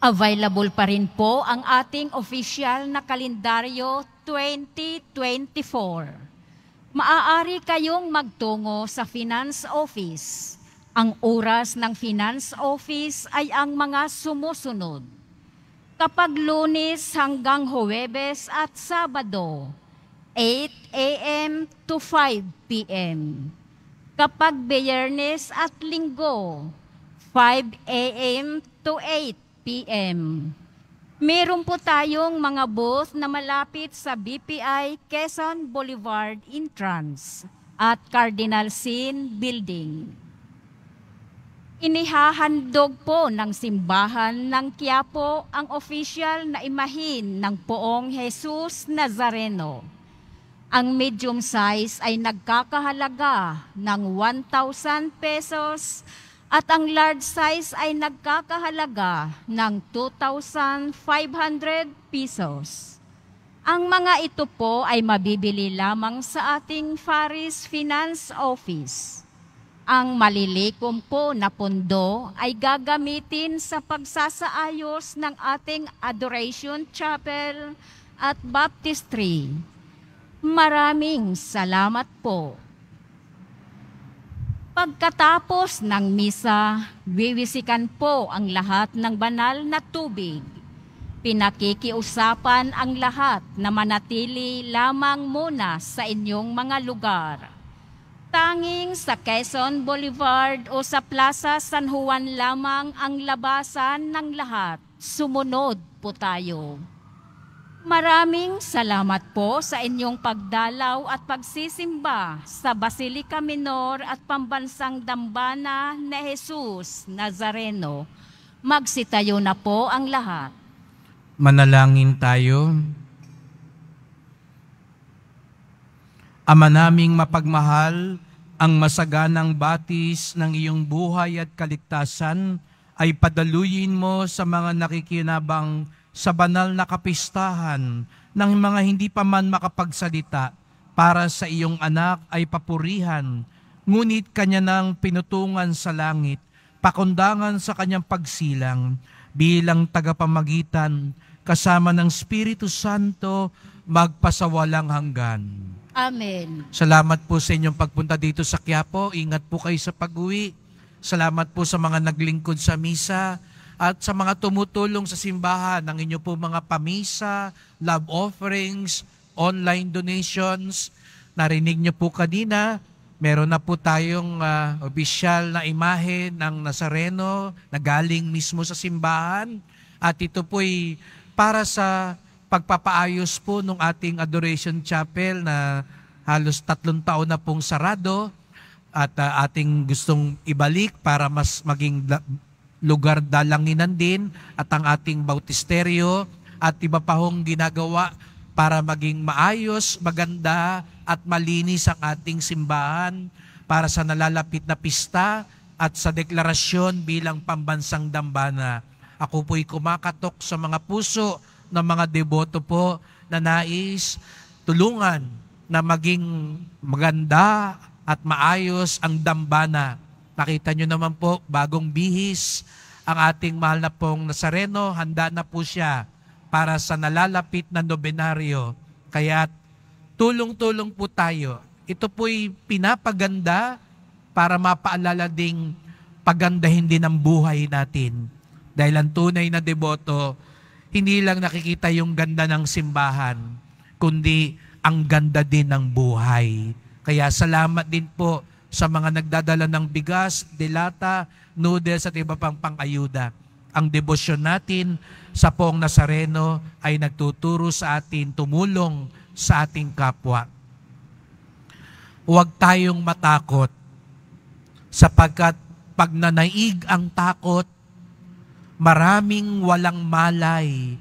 Speaker 3: Available pa rin po ang ating official na kalendaryo 2024. Maaari kayong magtungo sa Finance Office. Ang oras ng Finance Office ay ang mga sumusunod. Kapag Lunes hanggang Huwebes at Sabado, 8 a.m. to 5 p.m. Kapag Biyernes at Linggo, 5 a.m. to 8 p.m. Meron po tayong mga booth na malapit sa BPI Quezon Boulevard entrance at Cardinal Sin Building. Inihahandog po ng simbahan ng Quiapo ang official na imahin ng Poong Jesus Nazareno. Ang medium size ay nagkakahalaga ng 1,000 pesos at ang large size ay nagkakahalaga ng 2,500 pesos. Ang mga ito po ay mabibili lamang sa ating Faris Finance Office. Ang malilikom po na pondo ay gagamitin sa pagsasaayos ng ating Adoration Chapel at Baptistry. Maraming salamat po. Pagkatapos ng misa, wiwisikan po ang lahat ng banal na tubig. Pinakikiusapan ang lahat na manatili lamang muna sa inyong mga lugar. Tanging sa Quezon Boulevard o sa Plaza San Juan lamang ang labasan ng lahat. Sumunod po tayo. Maraming salamat po sa inyong pagdalaw at pagsisimba sa Basilica Minor at Pambansang Dambana ni Jesus Nazareno. Magsitayo na po ang lahat.
Speaker 2: Manalangin tayo. Ama naming mapagmahal, ang masaganang batis ng iyong buhay at kaligtasan ay padaluyin mo sa mga nakikinabang sa banal na kapistahan ng mga hindi pa man makapagsalita para sa iyong anak ay papurihan, ngunit kanya nang pinutungan sa langit pakundangan sa kanyang pagsilang bilang tagapamagitan kasama ng Espiritu Santo magpasawalang hanggan.
Speaker 3: Amen.
Speaker 2: Salamat po sa inyong pagpunta dito sa Quiapo. Ingat po kayo sa pag-uwi. Salamat po sa mga naglingkod sa misa at sa mga tumutulong sa simbahan ng inyo po mga pamisa, love offerings, online donations. Narinig niyo po kanina, meron na po tayong opisyal na imahe ng Nazareno na galing mismo sa simbahan. At ito po'y para sa pagpapaayos po ng ating Adoration Chapel na halos 3 taon na pong sarado at ating gustong ibalik para mas maging lugar dalanginan din at ang ating bautisteryo at iba pa hong ginagawa para maging maayos, maganda at malinis ang ating simbahan para sa nalalapit na pista at sa deklarasyon bilang pambansang dambana. Ako po'y kumakatok sa mga puso ng mga deboto po na nais tulungan na maging maganda at maayos ang dambana. Nakita nyo naman po, bagong bihis ang ating mahal na pong Nazareno. Handa na po siya para sa nalalapit na nobenaryo. Kaya tulong-tulong po tayo. Ito po'y pinapaganda para mapaalala ding pagandahin din ang buhay natin. Dahil ang tunay na deboto, hindi lang nakikita yung ganda ng simbahan, kundi ang ganda din ng buhay. Kaya salamat din po sa mga nagdadala ng bigas, delata, noodles at iba pang pang-ayuda. Ang debosyon natin sa Poong Nazareno ay nagtuturo sa atin tumulong sa ating kapwa. Huwag tayong matakot sapagkat pag nanaig ang takot, maraming walang malay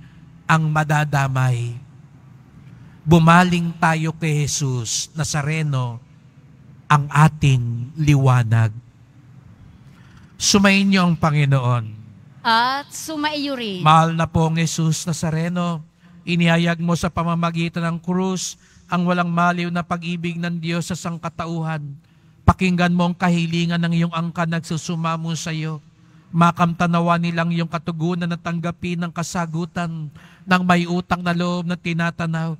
Speaker 2: ang madadamay. Bumaling tayo kay Jesus Nazareno, ang ating liwanag. Sumayin niyo ang Panginoon.
Speaker 3: At sumaiyo rin.
Speaker 2: Mahal na pong Jesus Nazareno, inihayag mo sa pamamagitan ng krus ang walang maliw na pag-ibig ng Diyos sa sangkatauhan. Pakinggan mo ang kahilingan ng iyong angkan nagsusumamo sa iyo. Makamtanawa nilang iyong katugunan at tanggapin ng kasagutan ng may utang na loob na tinatanaw.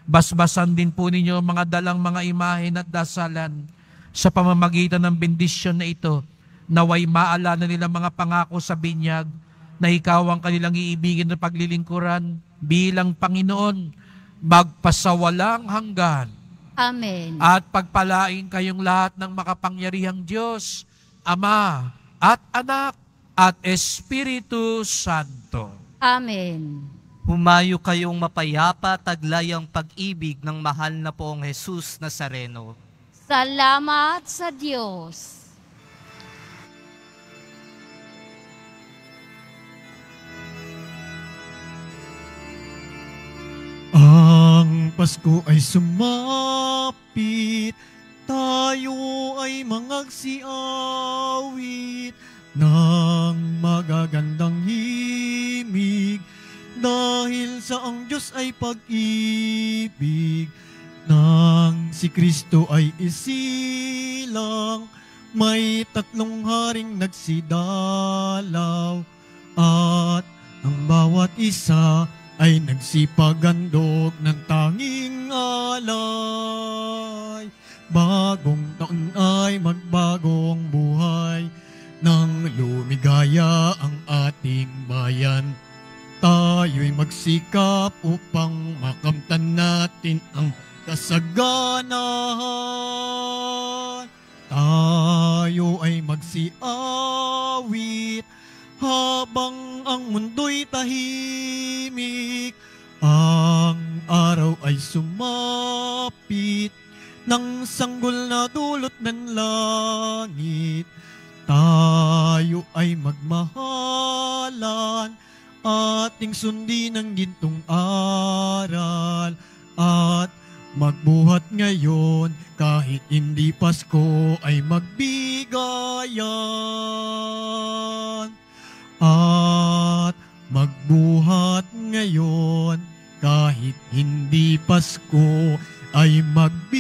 Speaker 2: Basbasan din po ninyo mga dalang mga imahen at dasalan sa pamamagitan ng bendisyon na ito. Naway maalala nila mga pangako sa binyag na ikaw ang kanilang iibigin na paglilingkuran bilang Panginoon magpasawalang hanggan.
Speaker 3: Amen.
Speaker 2: At pagpalain kayong lahat ng makapangyarihang Diyos, Ama at Anak at Espiritu Santo.
Speaker 3: Amen.
Speaker 5: Humayo kayong mapayapa, taglay ang pag-ibig ng mahal na poong Jesus Nazareno.
Speaker 3: Salamat sa Diyos.
Speaker 1: Ang Pasko ay sumapit, tayo ay mangagsiawit ng magagandang himig, dahil sa ang Diyos ay pag-ibig, nang si Kristo ay isilang, may 3 haring nagsidalaw, at ang bawat isa ay nagsipagandog ng tanging alay. Bagong taon ay magbagong buhay, nang lumigaya ang ating bayan. Tayo'y magsikap upang makamtan natin ang kasaganahan. Tayo ay magsiawit habang ang mundo'y tahimik. Ang araw ay sumapit ng sanggol na dulot ng langit. Tayo ay magmahalan, ating sundin ang gintong aral, at magbuhat ngayon kahit hindi Pasko ay magbigayan. At magbuhat ngayon kahit hindi Pasko ay magbigayan.